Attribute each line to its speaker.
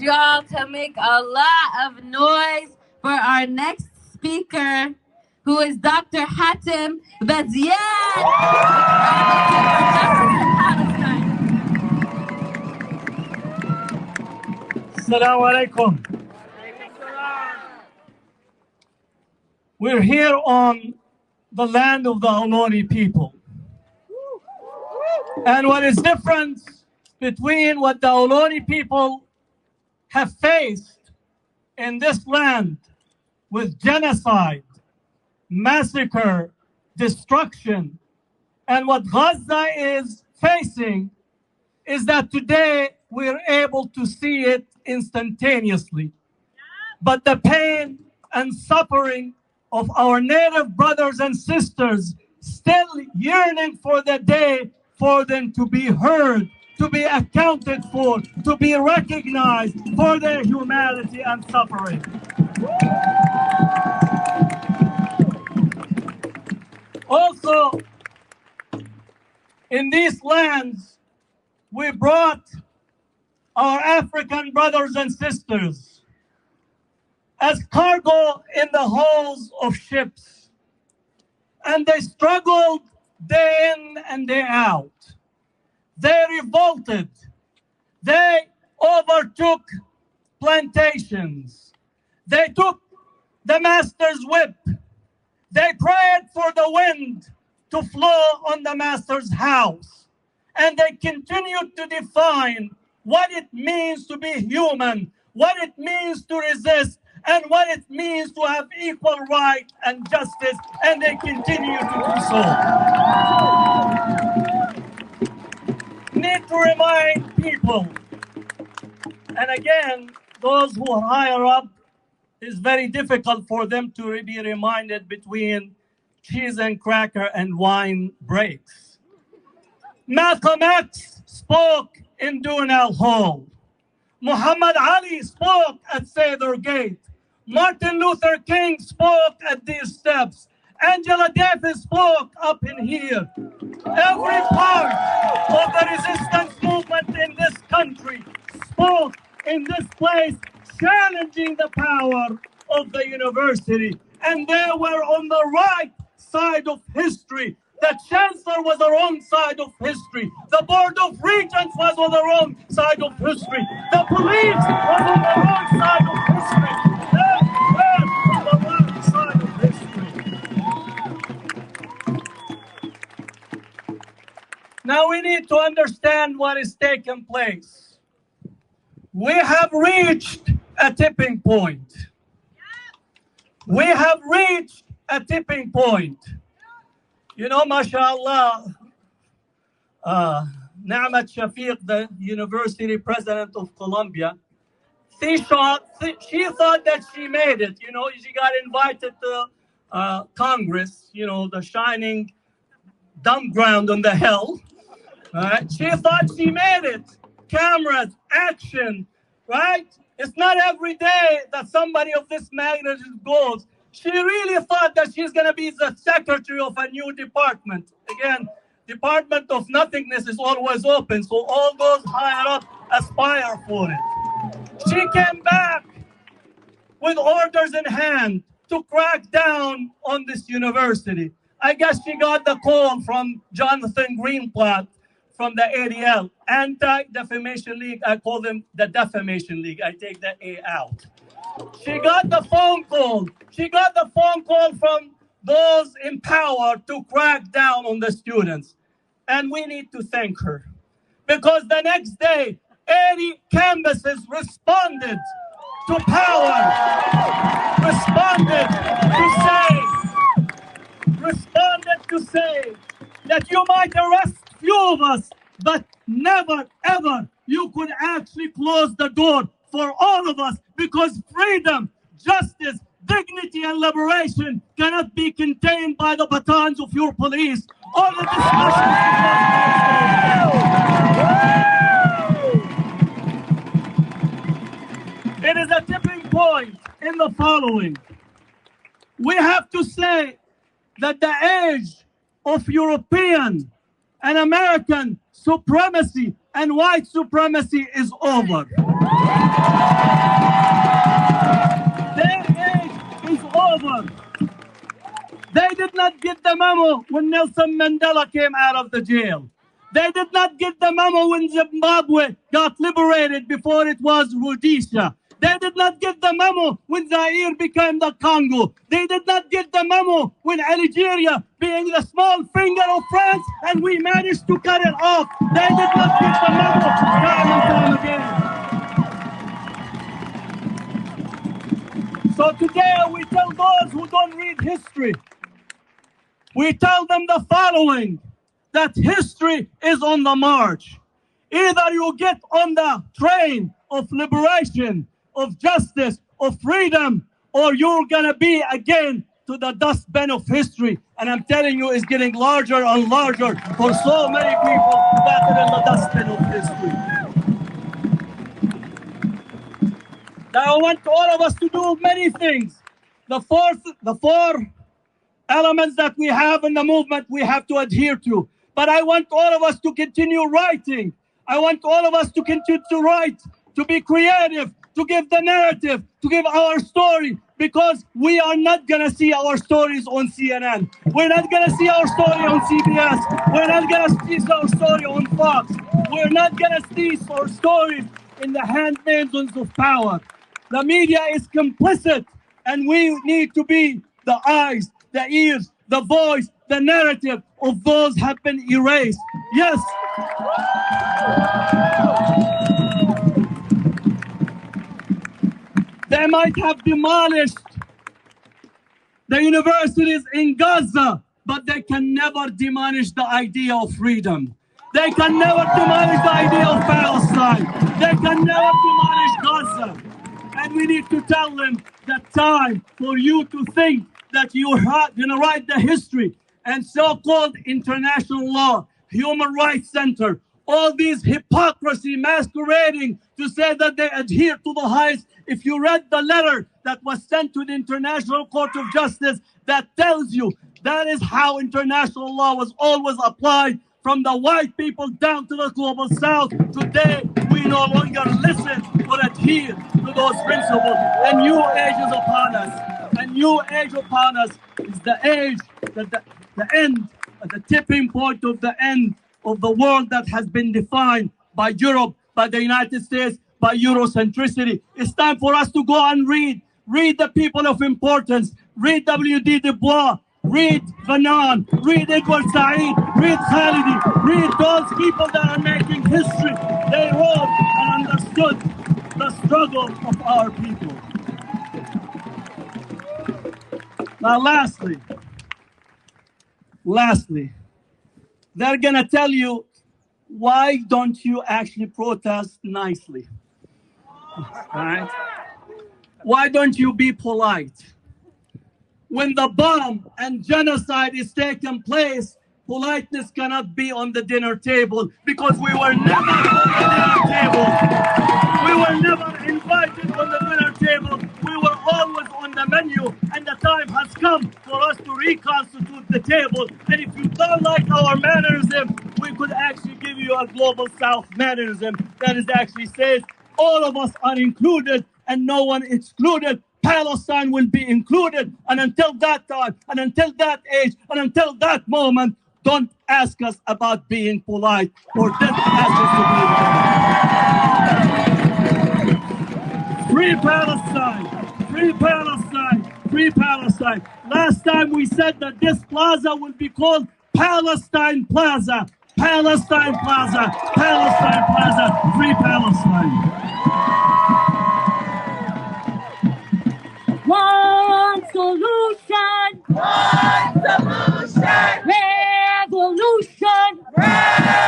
Speaker 1: Y'all to make a lot of noise for our next speaker, who is Dr. Hatem Bazian.
Speaker 2: Assalamu alaikum. We're here on the land of the Aloni people. And what is different between what the Aloni people have faced in this land with genocide, massacre, destruction, and what Gaza is facing is that today we're able to see it instantaneously. But the pain and suffering of our native brothers and sisters still yearning for the day for them to be heard, to be accounted for, to be recognized for their humanity and suffering. Also, in these lands, we brought our African brothers and sisters as cargo in the hulls of ships. And they struggled day in and day out. They revolted. They overtook plantations. They took the master's whip. They prayed for the wind to flow on the master's house. And they continued to define what it means to be human, what it means to resist, and what it means to have equal right and justice, and they continue to do so. Need to remind people, and again, those who are higher up, it's very difficult for them to be reminded between cheese and cracker and wine breaks. Malcolm X spoke in Dunel Hall. Muhammad Ali spoke at Sather Gate. Martin Luther King spoke at these steps. Angela Davis spoke up in here. Every part of the resistance movement in this country spoke in this place, challenging the power of the university. And they were on the right side of history. The chancellor was the wrong side of history. The board of regents was on the wrong side of history. The police was on the wrong side of history. They were on the wrong side of history. Now we need to understand what is taking place. We have reached a tipping point. We have reached a tipping point. You know, mashallah, Na'mat Shafiq, the university president of Columbia, she thought that she made it. You know, she got invited to Congress, you know, the shining dump ground on the hill. Right? She thought she made it. Cameras, action, right? It's not every day that somebody of this magnitude goes. She really thought that she's going to be the secretary of a new department. Again, Department of Nothingness is always open, so all those higher up aspire for it. She came back with orders in hand to crack down on this university. I guess she got the call from Jonathan Greenblatt from the ADL, Anti-Defamation League. I call them the Defamation League. I take the A out. She got the phone call. She got the phone call from those in power to crack down on the students. And we need to thank her. Because the next day, 80 campuses responded to power, responded to say that you might arrest few of us, but never, ever you could actually close the door for all of us, because freedom, justice, dignity, and liberation cannot be contained by the batons of your police or the discussions. It is a tipping point in the following. We have to say that the age of European and American supremacy and white supremacy is over. Their age is over. They did not get the memo when Nelson Mandela came out of the jail. They did not get the memo when Zimbabwe got liberated before it was Rhodesia. They did not get the memo when Zaire became the Congo. They did not get the memo when Algeria being the small finger of France and we managed to cut it off. They did not get the memo time and time again. So today we tell those who don't read history, we tell them the following, that history is on the march. Either you get on the train of liberation, of justice, of freedom, or you're gonna be again to the dustbin of history. And I'm telling you, it's getting larger and larger for so many people that are in the dustbin of history. Now I want all of us to do many things. The four elements that we have in the movement we have to adhere to. But I want all of us to continue writing. I want all of us to continue to write, to be creative, to give the narrative, to give our story, because we are not going to see our stories on CNN. We're not going to see our story on CBS. We're not going to see our story on Fox. We're not going to see our stories in the handmaidens of power. The media is complicit, and we need to be the eyes, the ears, the voice, the narrative of those who have been erased. Yes. They might have demolished the universities in Gaza, but they can never demolish the idea of freedom. They can never demolish the idea of Palestine. They can never demolish Gaza. And we need to tell them that time for you to think that you're going to write the history and so-called international law, human rights center, all these hypocrisy masquerading to say that they adhere to the highest. If you read the letter that was sent to the International Court of Justice, that tells you that is how international law was always applied from the white people down to the global south. Today, we no longer listen or adhere to those principles. A new age is upon us. A new age upon us is the age that the end, the tipping point of the end of the world that has been defined by Europe, by the United States, by Eurocentricity. It's time for us to go and read the people of importance, read W.D. Du Bois, read Fanon, read Edward Said, read Khalidi, read those people that are making history. They wrote and understood the struggle of our people. Now, lastly, they're going to tell you, why don't you actually protest nicely? Right? Why don't you be polite? When the bomb and genocide is taking place, politeness cannot be on the dinner table, because we were never on the dinner table. We were never invited on the dinner table. We were always on the menu, and the time has come for us to reconstitute the table. And if you don't like our mannerism, we could actually give you a global South mannerism that is actually says all of us are included and no one excluded. Palestine will be included, and until that time, and until that age, and until that moment, don't ask us about being polite, or don't ask us to be polite. Free Palestine! Free Palestine! Free Palestine! Last time we said that this plaza will be called Palestine Plaza. Palestine Plaza! Palestine Plaza! Free Palestine!
Speaker 1: One solution.
Speaker 3: One solution.
Speaker 1: Revolution.
Speaker 3: Revolution.